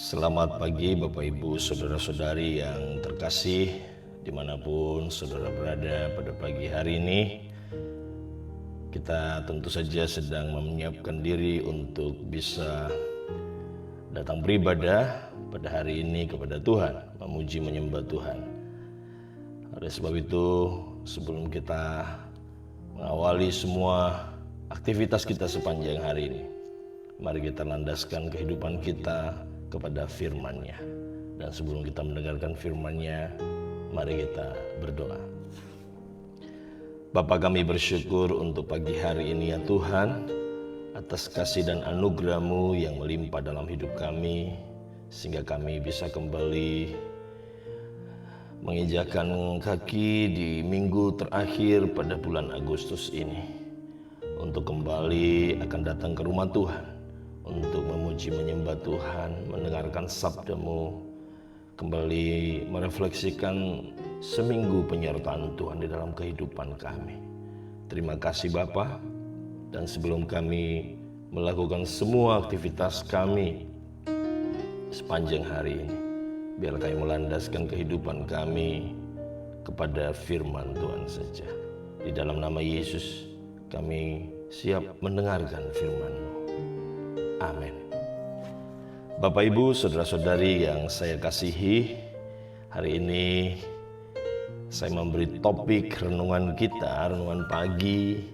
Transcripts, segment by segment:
Selamat pagi Bapak Ibu Saudara-saudari yang terkasih, dimanapun saudara berada pada pagi hari ini. Kita tentu saja sedang menyiapkan diri untuk bisa datang beribadah pada hari ini kepada Tuhan, memuji menyembah Tuhan. Oleh sebab itu, sebelum kita mengawali semua aktivitas kita sepanjang hari ini, mari kita landaskan kehidupan kita kepada firman-Nya. Dan sebelum kita mendengarkan firman-Nya, mari kita berdoa. Bapa, kami bersyukur untuk pagi hari ini ya Tuhan, atas kasih dan anugerah-Mu yang melimpah dalam hidup kami, sehingga kami bisa kembali menginjakkan kaki di minggu terakhir pada bulan Agustus ini, untuk kembali akan datang ke rumah Tuhan, untuk memuji menyembah Tuhan, mendengarkan sabda-Mu, kembali merefleksikan seminggu penyertaan Tuhan di dalam kehidupan kami. Terima kasih Bapa. Dan sebelum kami melakukan semua aktivitas kami sepanjang hari ini, biar kami melandaskan kehidupan kami kepada firman Tuhan saja. Di dalam nama Yesus kami siap mendengarkan firman-Mu. Amin. Bapak Ibu saudara-saudari yang saya kasihi, hari ini saya memberi topik renungan kita, renungan pagi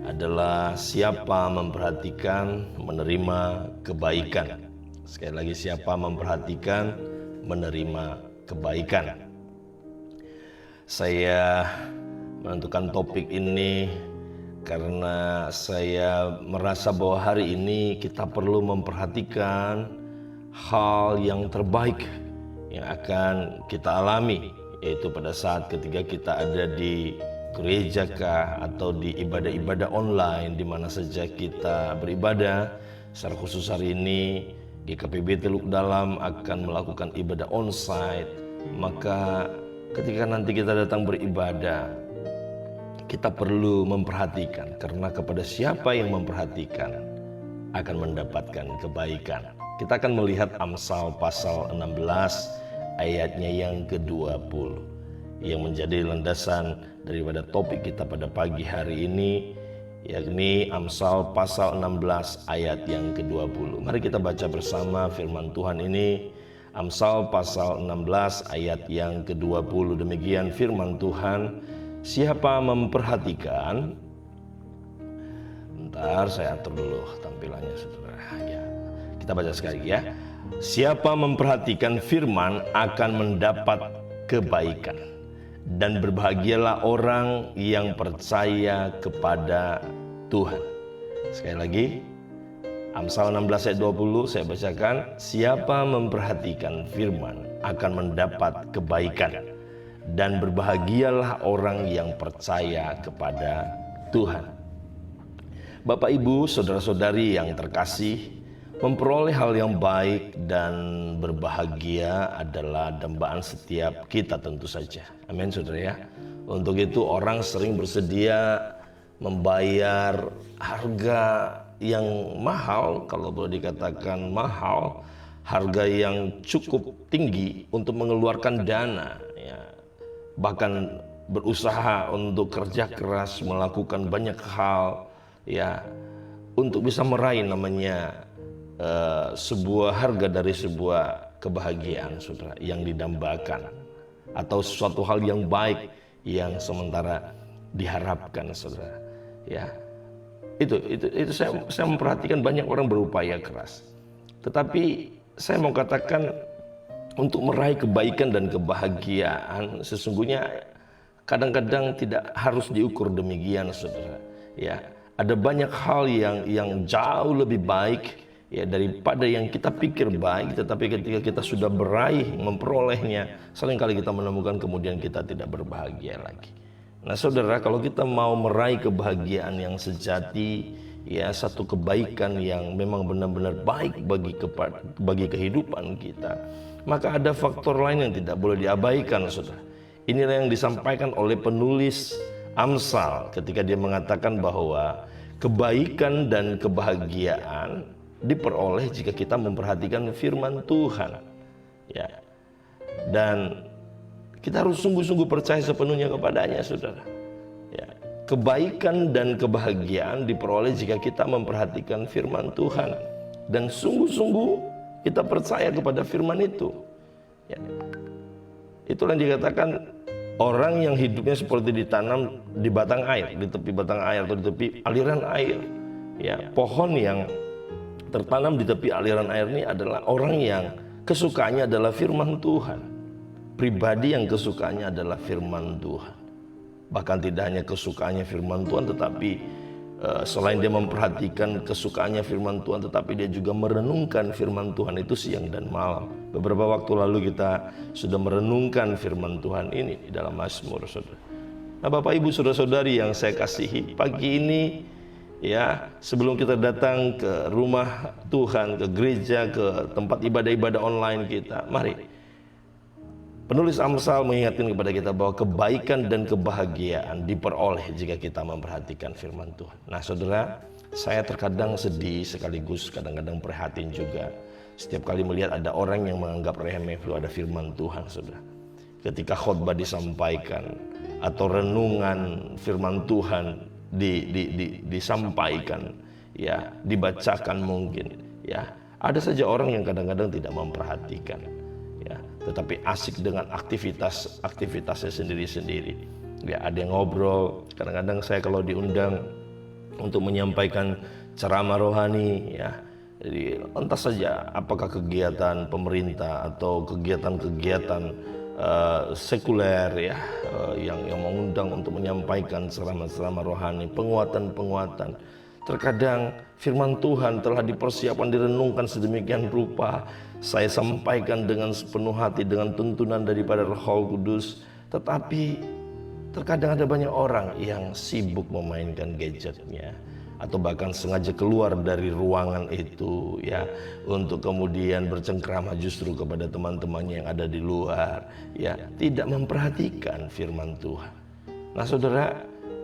adalah siapa memperhatikan menerima kebaikan. Sekali lagi, siapa memperhatikan menerima kebaikan. Saya menentukan topik ini karena saya merasa bahwa hari ini kita perlu memperhatikan hal yang terbaik yang akan kita alami, yaitu pada saat ketika kita ada di gereja kah atau di ibadah-ibadah online, di mana saja kita beribadah. Secara khusus hari ini GKPB Teluk Dalam akan melakukan ibadah onsite. Maka ketika nanti kita datang beribadah, kita perlu memperhatikan, karena kepada siapa yang memperhatikan akan mendapatkan kebaikan. Kita akan melihat Amsal pasal 16 ayatnya yang ke-20 yang menjadi landasan daripada topik kita pada pagi hari ini, yakni Amsal pasal 16 ayat yang ke-20. Mari kita baca bersama firman Tuhan ini. Amsal pasal 16 ayat yang ke-20. Demikian firman Tuhan. Siapa memperhatikan, bentar saya atur dulu tampilannya saudara ya. Kita baca sekali ya. Siapa memperhatikan firman akan mendapat kebaikan, dan berbahagialah orang yang percaya kepada Tuhan. Sekali lagi, Amsal 16 ayat 20 saya bacakan. Siapa memperhatikan firman akan mendapat kebaikan, dan berbahagialah orang yang percaya kepada Tuhan. Bapak Ibu saudara-saudari yang terkasih, memperoleh hal yang baik dan berbahagia adalah dambaan setiap kita tentu saja. Amin saudara ya. Untuk itu orang sering bersedia membayar harga yang mahal, kalau boleh dikatakan mahal, harga yang cukup tinggi untuk mengeluarkan dana ya. Bahkan berusaha untuk kerja keras, melakukan banyak hal ya, untuk bisa meraih namanya sebuah harga dari sebuah kebahagiaan saudara yang didambakan, atau sesuatu hal yang baik yang sementara diharapkan saudara ya. Itu saya memperhatikan banyak orang berupaya keras, tetapi saya mau katakan, untuk meraih kebaikan dan kebahagiaan sesungguhnya kadang-kadang tidak harus diukur demikian saudara ya. Ada banyak hal yang jauh lebih baik ya daripada yang kita pikir baik, tetapi ketika kita sudah meraih, memperolehnya, seringkali kita menemukan kemudian kita tidak berbahagia lagi. Nah saudara, kalau kita mau meraih kebahagiaan yang sejati ya, satu kebaikan yang memang benar-benar baik bagi kehidupan kita, maka ada faktor lain yang tidak boleh diabaikan saudara. Inilah yang disampaikan oleh penulis Amsal ketika dia mengatakan bahwa kebaikan dan kebahagiaan diperoleh jika kita memperhatikan firman Tuhan. Ya. Dan kita harus sungguh-sungguh percaya sepenuhnya kepadanya, saudara. Ya. Kebaikan dan kebahagiaan diperoleh jika kita memperhatikan firman Tuhan dan sungguh-sungguh kita percaya kepada firman itu. Ya. Itulah yang dikatakan orang yang hidupnya seperti ditanam di batang air, di tepi batang air atau di tepi aliran air. Ya, pohon yang tertanam di tepi aliran air ini adalah orang yang kesukaannya adalah firman Tuhan. Pribadi yang kesukaannya adalah firman Tuhan. Bahkan tidak hanya kesukaannya firman Tuhan, tetapi selain dia memperhatikan kesukaannya firman Tuhan, tetapi dia juga merenungkan firman Tuhan itu siang dan malam. Beberapa waktu lalu kita sudah merenungkan firman Tuhan ini di dalam Mazmur, saudara. Nah, Bapak Ibu saudara-saudari yang saya kasihi, pagi ini ya, sebelum kita datang ke rumah Tuhan, ke gereja, ke tempat ibadah-ibadah online kita, mari penulis Amsal mengingatkan kepada kita bahwa kebaikan dan kebahagiaan diperoleh jika kita memperhatikan firman Tuhan. Nah, saudara, saya terkadang sedih sekaligus kadang-kadang prihatin juga setiap kali melihat ada orang yang menganggap remeh kalau ada firman Tuhan, saudara. Ketika khotbah disampaikan atau renungan firman Tuhan disampaikan, ya, dibacakan mungkin, ya, ada saja orang yang kadang-kadang tidak memperhatikan. Tetapi asik dengan aktivitasnya sendiri-sendiri. Ya, ada yang ngobrol. Kadang-kadang saya kalau diundang untuk menyampaikan ceramah rohani, ya, jadi entah saja apakah kegiatan pemerintah atau kegiatan-kegiatan sekuler, ya, yang mengundang untuk menyampaikan ceramah-ceramah rohani, penguatan-penguatan. Terkadang firman Tuhan telah dipersiapkan, direnungkan sedemikian rupa, saya sampaikan dengan sepenuh hati, dengan tuntunan daripada Roh Kudus. Tetapi terkadang ada banyak orang yang sibuk memainkan gadgetnya, atau bahkan sengaja keluar dari ruangan itu, ya, untuk kemudian bercengkrama justru kepada teman-temannya yang ada di luar, ya, tidak memperhatikan firman Tuhan. Nah, saudara,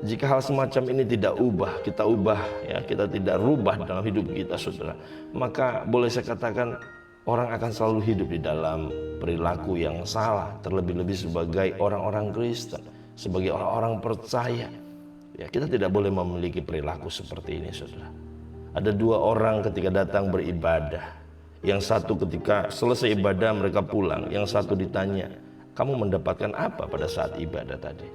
jika hal semacam ini tidak kita ubah, ya, kita tidak rubah dalam hidup kita, saudara, maka boleh saya katakan orang akan selalu hidup di dalam perilaku yang salah, terlebih-lebih sebagai orang-orang Kristen, sebagai orang-orang percaya. Ya, kita tidak boleh memiliki perilaku seperti ini, saudara. Ada dua orang ketika datang beribadah. Yang satu ketika selesai ibadah mereka pulang. Yang satu ditanya, kamu mendapatkan apa pada saat ibadah tadi?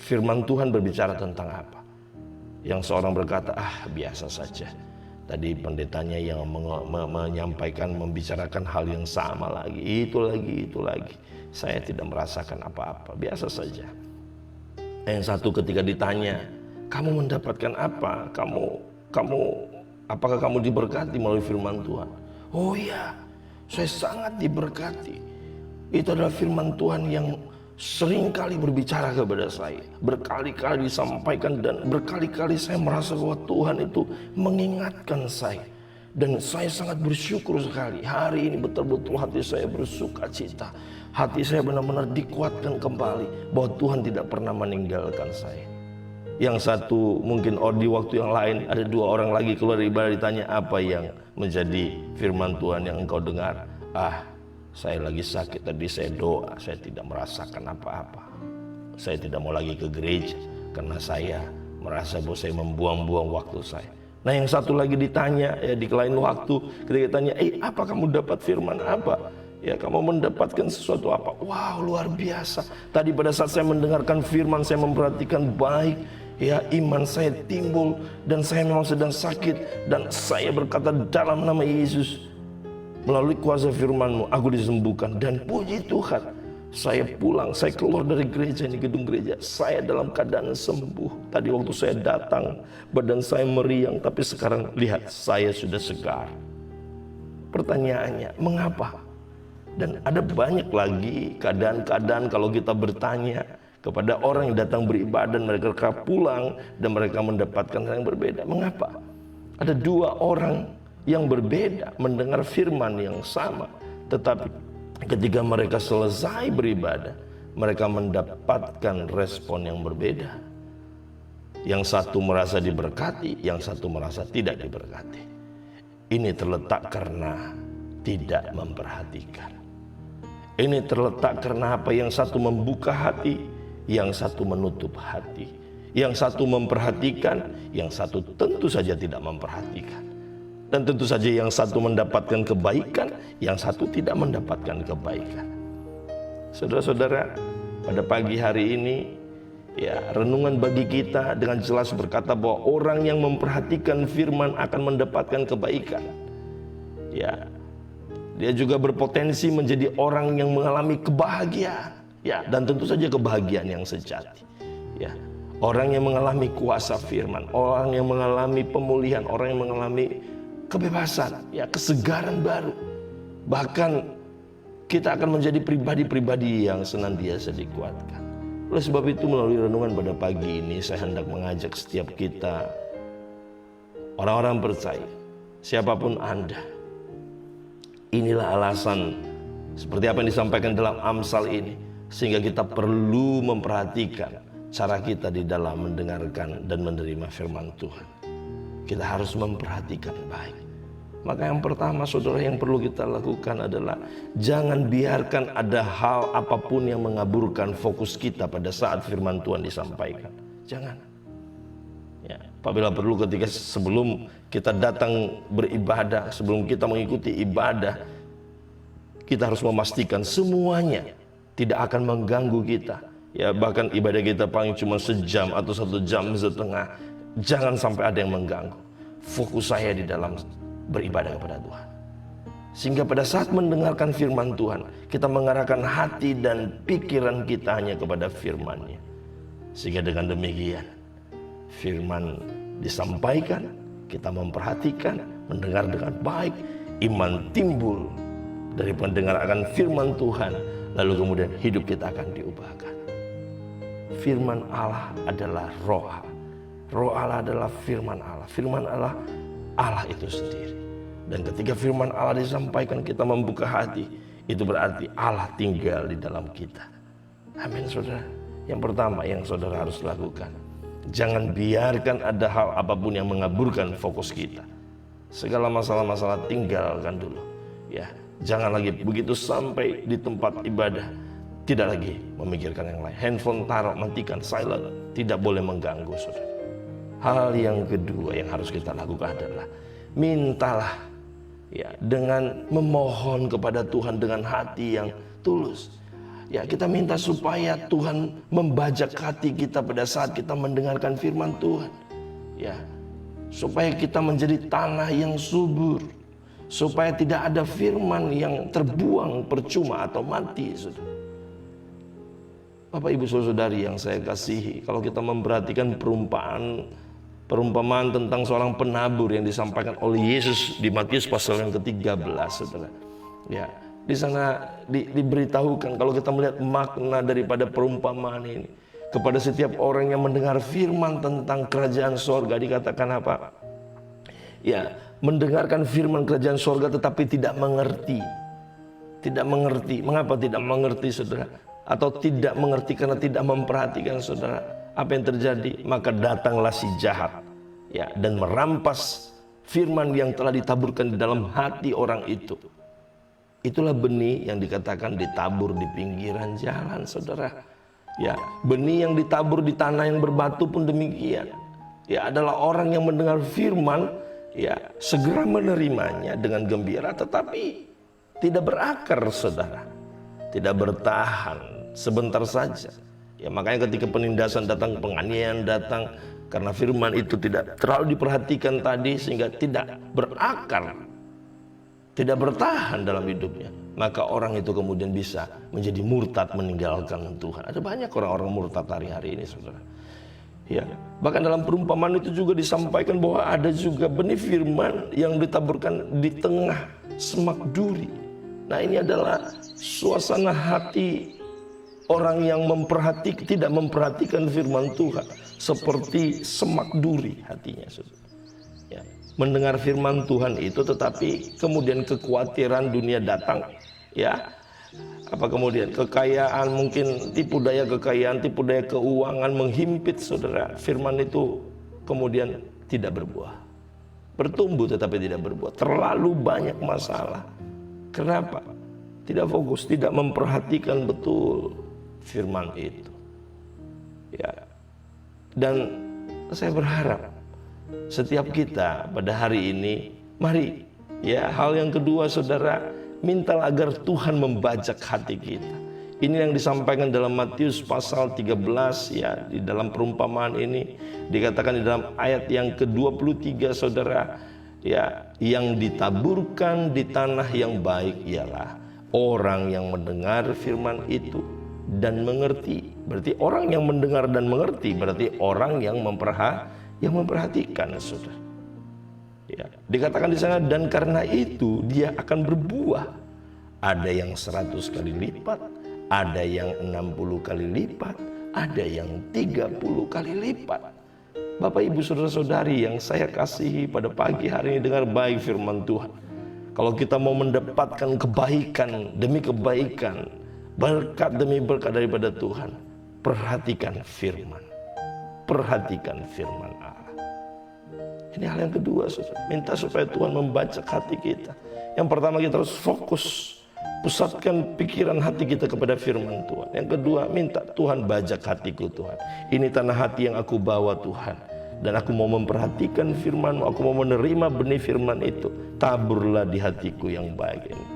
Firman Tuhan berbicara tentang apa? Yang seorang berkata, biasa saja. Tadi pendetanya yang menyampaikan, membicarakan hal yang sama lagi, itu lagi. Saya tidak merasakan apa-apa, biasa saja. Yang satu ketika ditanya, kamu mendapatkan apa? Apakah kamu diberkati melalui firman Tuhan? Oh iya, saya sangat diberkati. Itu adalah firman Tuhan yang seringkali berbicara kepada saya, berkali-kali disampaikan, dan berkali-kali saya merasa bahwa Tuhan itu mengingatkan saya. Dan saya sangat bersyukur sekali. Hari ini betul-betul hati saya bersuka cita. Hati saya benar-benar dikuatkan kembali bahwa Tuhan tidak pernah meninggalkan saya. Yang satu mungkin di waktu yang lain ada dua orang lagi keluar dari ibadah, ditanya apa yang menjadi firman Tuhan yang engkau dengar. Saya lagi sakit, tadi saya doa, saya tidak merasakan apa-apa. Saya tidak mau lagi ke gereja karena saya merasa bahwa saya membuang-buang waktu saya. Nah, yang satu lagi ditanya, ya, di lain waktu ketika ditanya, apa kamu dapat firman apa? Ya, kamu mendapatkan sesuatu apa? Wow, luar biasa. Tadi pada saat saya mendengarkan firman, saya memperhatikan baik, ya, iman saya timbul, dan saya memang sedang sakit, dan saya berkata dalam nama Yesus, melalui kuasa firman-Mu aku disembuhkan. Dan puji Tuhan, saya pulang, saya keluar dari gereja ini, gedung gereja, saya dalam keadaan sembuh. Tadi waktu saya datang badan saya meriang, tapi sekarang lihat saya sudah segar. Pertanyaannya, mengapa? Dan ada banyak lagi keadaan-keadaan kalau kita bertanya kepada orang yang datang beribadah, mereka pulang dan mereka mendapatkan hal yang berbeda. Mengapa? Ada dua orang yang berbeda mendengar firman yang sama, tetapi ketika mereka selesai beribadah, mereka mendapatkan respon yang berbeda. Yang satu merasa diberkati, yang satu merasa tidak diberkati. Ini terletak karena tidak memperhatikan. Ini terletak karena apa? Yang satu membuka hati, yang satu menutup hati. Yang satu memperhatikan, yang satu tentu saja tidak memperhatikan. Dan tentu saja yang satu mendapatkan kebaikan, yang satu tidak mendapatkan kebaikan. Saudara-saudara, pada pagi hari ini, ya, renungan bagi kita dengan jelas berkata bahwa orang yang memperhatikan firman akan mendapatkan kebaikan. Ya, dia juga berpotensi menjadi orang yang mengalami kebahagiaan. Ya, dan tentu saja kebahagiaan yang sejati. Ya, orang yang mengalami kuasa firman, orang yang mengalami pemulihan, orang yang mengalami kebebasan, ya, kesegaran baru. Bahkan kita akan menjadi pribadi-pribadi yang senantiasa dikuatkan. Oleh sebab itu, melalui renungan pada pagi ini, saya hendak mengajak setiap kita, orang-orang percaya, siapapun Anda, inilah alasan seperti apa yang disampaikan dalam Amsal ini, sehingga kita perlu memperhatikan cara kita di dalam mendengarkan dan menerima firman Tuhan. Kita harus memperhatikan baik. Maka yang pertama, saudara, yang perlu kita lakukan adalah jangan biarkan ada hal apapun yang mengaburkan fokus kita pada saat firman Tuhan disampaikan. Jangan. Ya, apabila perlu ketika sebelum kita datang beribadah, sebelum kita mengikuti ibadah, kita harus memastikan semuanya tidak akan mengganggu kita. Ya, bahkan ibadah kita paling cuma sejam atau 1 jam setengah, jangan sampai ada yang mengganggu fokus saya di dalam beribadah kepada Tuhan. Sehingga pada saat mendengarkan firman Tuhan, kita mengarahkan hati dan pikiran kita hanya kepada firman-Nya. Sehingga dengan demikian, firman disampaikan, kita memperhatikan, mendengar dengan baik, iman timbul dari pendengar akan firman Tuhan, lalu kemudian hidup kita akan diubahkan. Firman Allah adalah roh Allah. Roh Allah adalah firman Allah. Firman Allah, Allah itu sendiri. Dan ketika firman Allah disampaikan, kita membuka hati, itu berarti Allah tinggal di dalam kita. Amin, saudara. Yang pertama yang saudara harus lakukan, jangan biarkan ada hal apapun yang mengaburkan fokus kita. Segala masalah-masalah tinggalkan dulu. Ya, jangan lagi begitu sampai di tempat ibadah, tidak lagi memikirkan yang lain. Handphone taruh, matikan, silent, tidak boleh mengganggu, saudara. Hal yang kedua yang harus kita lakukan adalah mintalah, ya, dengan memohon kepada Tuhan dengan hati yang tulus. Ya, kita minta supaya Tuhan membajak hati kita pada saat kita mendengarkan firman Tuhan. Ya, supaya kita menjadi tanah yang subur, supaya tidak ada firman yang terbuang percuma atau mati, saudara. Bapak, Ibu, Saudari yang saya kasihi, kalau kita memperhatikan perumpamaan tentang seorang penabur yang disampaikan oleh Yesus di Matius pasal yang ke-13, saudara. Ya, di sana diberitahukan kalau kita melihat makna daripada perumpamaan ini, kepada setiap orang yang mendengar firman tentang kerajaan sorga, dikatakan apa? Ya, mendengarkan firman kerajaan sorga tetapi tidak mengerti. Tidak mengerti. Mengapa tidak mengerti, saudara? Atau tidak mengerti karena tidak memperhatikan, saudara. Apa yang terjadi? Maka datanglah si jahat, ya, dan merampas firman yang telah ditaburkan di dalam hati orang itu. Itulah benih yang dikatakan ditabur di pinggiran jalan, saudara. Ya, benih yang ditabur di tanah yang berbatu pun demikian. Ya, adalah orang yang mendengar firman, ya, segera menerimanya dengan gembira, tetapi tidak berakar, saudara. Tidak bertahan, sebentar saja. Ya, makanya ketika penindasan datang, penganiayaan datang, karena firman itu tidak terlalu diperhatikan tadi, sehingga tidak berakar, tidak bertahan dalam hidupnya, maka orang itu kemudian bisa menjadi murtad, meninggalkan Tuhan. Ada banyak orang-orang murtad hari-hari ini, saudara. Ya, bahkan dalam perumpamaan itu juga disampaikan bahwa ada juga benih firman yang ditaburkan di tengah semak duri. Nah, ini adalah suasana hati orang yang tidak memperhatikan firman Tuhan, seperti semak duri hatinya, saudara. Ya, mendengar firman Tuhan itu, tetapi kemudian kekhawatiran dunia datang, ya, apa kemudian kekayaan, mungkin tipu daya kekayaan, tipu daya keuangan menghimpit, saudara. Firman itu kemudian tidak berbuah. bertumbuh tetapi tidak berbuah. Terlalu banyak masalah. Kenapa? Tidak fokus, tidak memperhatikan betul firman itu. Ya. Dan saya berharap setiap kita pada hari ini, mari ya, hal yang kedua saudara, mintalah agar Tuhan membajak hati kita. Ini yang disampaikan dalam Matius pasal 13 ya, di dalam perumpamaan ini dikatakan di dalam ayat yang ke-23 saudara, ya, yang ditaburkan di tanah yang baik ialah orang yang mendengar firman itu dan mengerti. Berarti orang yang mendengar dan mengerti berarti orang yang memperhatikan saudara. Ya, dikatakan di sana, dan karena itu dia akan berbuah. Ada yang 100 kali lipat, ada yang 60 kali lipat, ada yang 30 kali lipat. Bapak ibu saudara-saudari yang saya kasihi, pada pagi hari ini dengar baik firman Tuhan. Kalau kita mau mendapatkan kebaikan demi kebaikan, berkat demi berkat daripada Tuhan, perhatikan firman. Perhatikan firman Allah. Ini hal yang kedua, saudara. Minta supaya Tuhan membajak hati kita. Yang pertama, kita harus fokus, pusatkan pikiran hati kita kepada firman Tuhan. Yang kedua, minta Tuhan bajak hatiku Tuhan. Ini tanah hati yang aku bawa Tuhan, dan aku mau memperhatikan firman-Mu. Aku mau menerima benih firman itu. Taburlah di hatiku yang baik ini,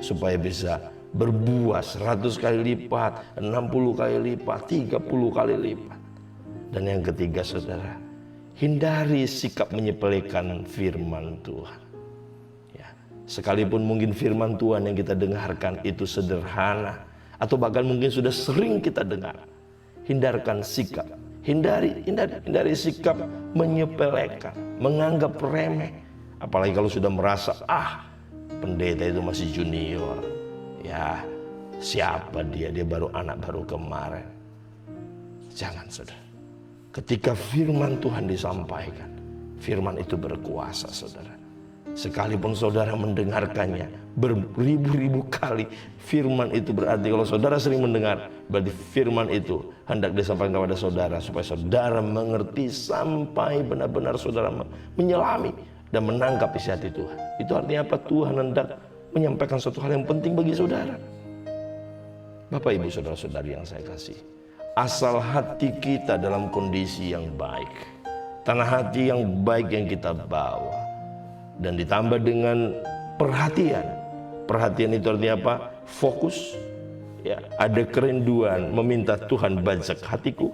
supaya bisa berbuah 100 kali lipat, 60 kali lipat, 30 kali lipat. Dan yang ketiga saudara, hindari sikap menyepelekan firman Tuhan. Ya, sekalipun mungkin firman Tuhan yang kita dengarkan itu sederhana, atau bahkan mungkin sudah sering kita dengar, hindarkan sikap, hindari sikap menyepelekan, menganggap remeh. Apalagi kalau sudah merasa, pendeta itu masih junior, ya siapa dia baru anak baru kemarin. Jangan saudara. Ketika firman Tuhan disampaikan, firman itu berkuasa saudara. Sekalipun saudara mendengarkannya beribu-ribu kali, firman itu berarti kalau saudara sering mendengar, berarti firman itu hendak disampaikan kepada saudara supaya saudara mengerti sampai benar-benar saudara menyelami dan menangkap isi hati Tuhan. Itu artinya apa? Tuhan hendak menyampaikan suatu hal yang penting bagi saudara. Bapak ibu saudara-saudari yang saya kasih, asal hati kita dalam kondisi yang baik, tanah hati yang baik yang kita bawa, dan ditambah dengan perhatian. Perhatian itu artinya apa? Fokus, ya, ada kerinduan meminta Tuhan bajak hatiku.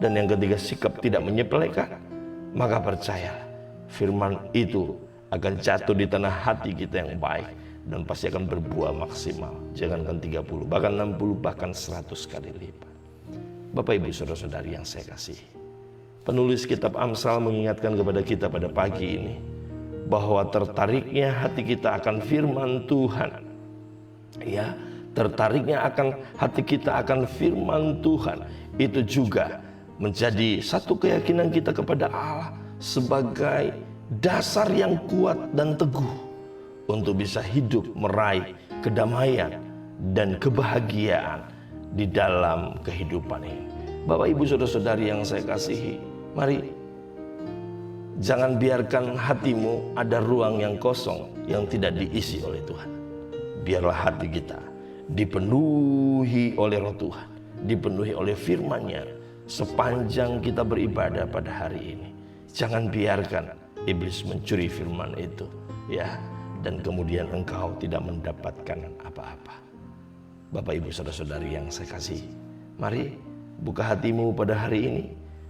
Dan yang ketiga, sikap tidak menyepelekan. Maka percayalah, firman itu akan jatuh di tanah hati kita yang baik, dan pasti akan berbuah maksimal. Jangankan 30, bahkan 60, bahkan 100 kali lipat. Bapak ibu saudara-saudari yang saya kasih, penulis kitab Amsal mengingatkan kepada kita pada pagi ini bahwa tertariknya hati kita akan firman Tuhan, ya, tertariknya akan hati kita akan firman Tuhan itu juga menjadi satu keyakinan kita kepada Allah sebagai dasar yang kuat dan teguh untuk bisa hidup meraih kedamaian dan kebahagiaan di dalam kehidupan ini. Bapak ibu saudara-saudari yang saya kasihi, mari jangan biarkan hatimu ada ruang yang kosong yang tidak diisi oleh Tuhan. Biarlah hati kita dipenuhi oleh Roh Tuhan, dipenuhi oleh firman-Nya sepanjang kita beribadah pada hari ini. Jangan biarkan iblis mencuri firman itu, ya, dan kemudian engkau tidak mendapatkan apa-apa. Bapak ibu saudara-saudari yang saya kasih, mari buka hatimu pada hari ini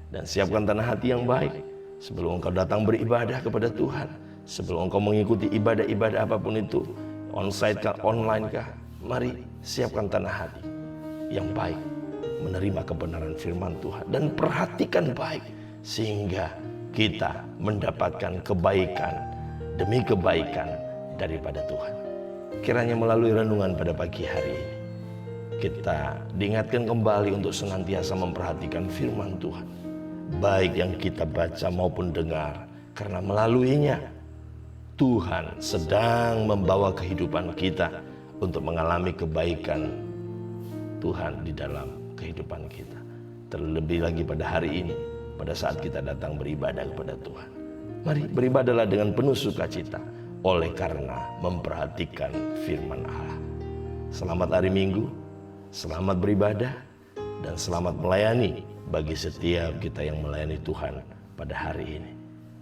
dan siapkan tanah hati yang baik sebelum engkau datang beribadah kepada Tuhan, sebelum engkau mengikuti ibadah-ibadah apapun itu, onsite kah, online kah. Mari siapkan tanah hati yang baik, menerima kebenaran firman Tuhan, dan perhatikan baik sehingga kita mendapatkan kebaikan demi kebaikan daripada Tuhan. Kiranya melalui renungan pada pagi hari ini kita diingatkan kembali untuk senantiasa memperhatikan firman Tuhan, baik yang kita baca maupun dengar, karena melaluinya Tuhan sedang membawa kehidupan kita untuk mengalami kebaikan Tuhan di dalam kehidupan kita. Terlebih lagi pada hari ini, pada saat kita datang beribadah kepada Tuhan, Mari beribadahlah dengan penuh sukacita oleh karena memperhatikan firman Allah. Selamat hari Minggu, selamat beribadah, dan selamat melayani bagi setiap kita yang melayani Tuhan pada hari ini.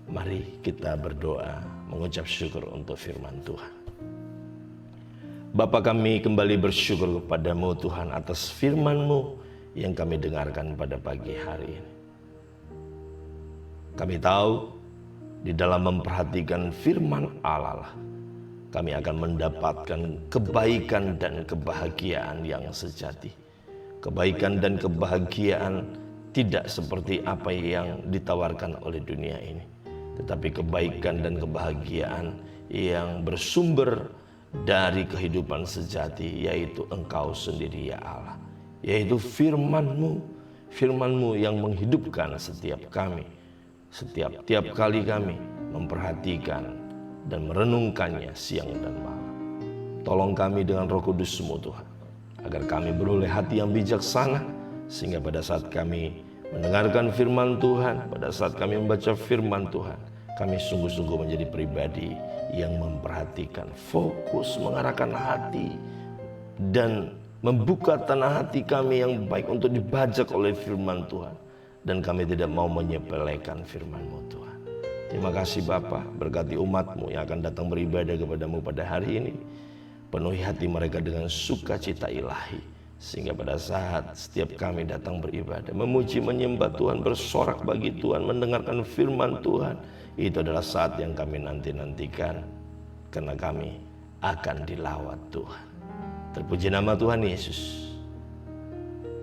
Mari kita berdoa mengucap syukur untuk firman Tuhan. Bapa, kami kembali bersyukur kepadamu Tuhan atas firman-Mu yang kami dengarkan pada pagi hari ini. Kami tahu di dalam memperhatikan firman Allah, kami akan mendapatkan kebaikan dan kebahagiaan yang sejati. Kebaikan dan kebahagiaan tidak seperti apa yang ditawarkan oleh dunia ini, tetapi kebaikan dan kebahagiaan yang bersumber dari kehidupan sejati, yaitu Engkau sendiri ya Allah, yaitu firman-Mu, firman-Mu yang menghidupkan setiap kami. Tiap kali kami memperhatikan dan merenungkannya siang dan malam. Tolong kami dengan Roh Kudus-Mu Tuhan, agar kami beroleh hati yang bijaksana, sehingga pada saat kami mendengarkan firman Tuhan, pada saat kami membaca firman Tuhan, kami sungguh-sungguh menjadi pribadi yang memperhatikan, fokus mengarahkan hati dan membuka tanah hati kami yang baik untuk dibajak oleh firman Tuhan. Dan kami tidak mau menyepelekan firman-Mu Tuhan. Terima kasih Bapa, berkati umat-Mu yang akan datang beribadah kepada-Mu pada hari ini. Penuhi hati mereka dengan sukacita ilahi, sehingga pada saat setiap kami datang beribadah, memuji menyembah Tuhan, bersorak bagi Tuhan, mendengarkan firman Tuhan, itu adalah saat yang kami nanti-nantikan, karena kami akan dilawat Tuhan. Terpuji nama Tuhan Yesus.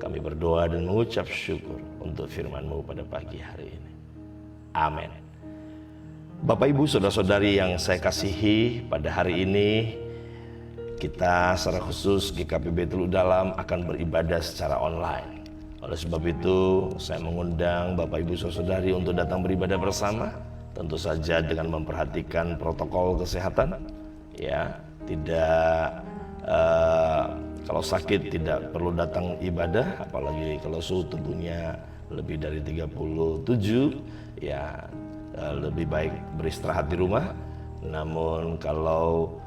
Kami berdoa dan mengucap syukur untuk firman-Mu pada pagi hari ini. Amin. Bapak, Ibu, saudara-saudari yang saya kasihi, pada hari ini kita secara khusus GKPB Teluk Dalam akan beribadah secara online. Oleh sebab itu saya mengundang Bapak, Ibu, saudara-saudari untuk datang beribadah bersama. Tentu saja dengan memperhatikan protokol kesehatan, ya, tidak kalau sakit tidak perlu datang ibadah, apalagi kalau suhu tubuhnya lebih dari 37, ya lebih baik beristirahat di rumah. Namun kalau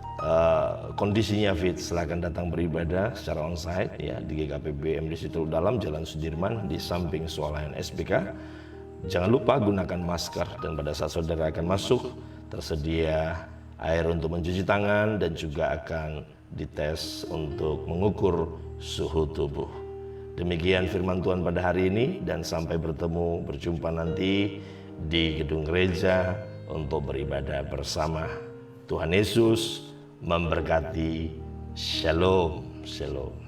kondisinya fit, silakan datang beribadah secara onsite ya di GKPB MDC Teluk Dalam, Jalan Sudirman di samping Swalayan SPK. Jangan lupa gunakan masker, dan pada saat saudara akan masuk tersedia air untuk mencuci tangan dan juga akan dites untuk mengukur suhu tubuh. Demikian firman Tuhan pada hari ini, dan sampai berjumpa nanti di gedung gereja untuk beribadah bersama. Tuhan Yesus memberkati. Shalom, shalom.